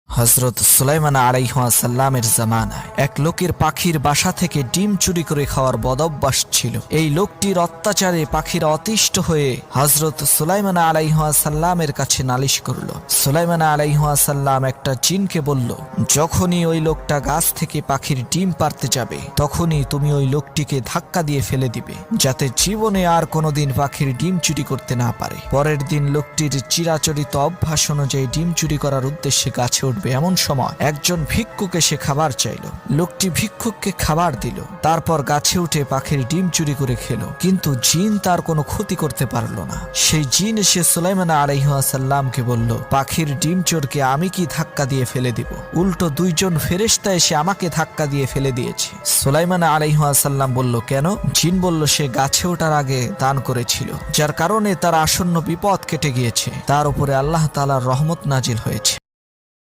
হযরত সুলাইমান আলাইহিস সালামের জামানায় এক লোকের পাখির বাসা থেকে ডিম চুরি করে খাওয়ার বদঅভ্যাস ছিল। এই লোকটির অত্যাচারে পাখিরা অতিষ্ঠ হয়ে হযরত সুলাইমান আলাইহিস সালামের কাছে নালিশ করল। সুলাইমান আলাইহিস সালাম একটা জিনকে বলল, যখনই ওই লোকটা গাছ থেকে পাখির ডিম পারতে যাবে তখনই তুমি ওই লোকটিকে ধাক্কা দিয়ে ফেলে দিবে, যাতে জীবনে আর কোনোদিন পাখির ডিম চুরি করতে না পারে। পরের দিন লোকটির চিরাচরিত অভ্যাস অনুযায়ী ডিম চুরি করার উদ্দেশ্যে গাছে উঠবে। এমন সময় একজন ভিক্ষুক এসে খাবার চাইল। লোকটি ভিক্ষুককে খাবার দিল, তারপর গাছে উঠে পাখির ডিম চুরি করে খেলো, কিন্তু জিন তার কোনো ক্ষতি করতে পারলো না। সেই জিন এসে সুলাইমান আলাইহিস সালামকে বলল, পাখির ডিম চোরকে আমি কি ধাক্কা দিয়ে ফেলে দিব? উল্টো দুইজন ফেরেশতা এসে আমাকে ধাক্কা দিয়ে ফেলে দিয়েছে। সুলাইমান আলাইহিস সালাম বলল, কেন? জিন বলল, সে গাছে ওঠার আগে দান করেছিল, যার কারণে তার আসন্ন বিপদ কেটে গিয়েছে, তার উপরে আল্লাহ তাআলার রহমত নাজিল হয়েছে।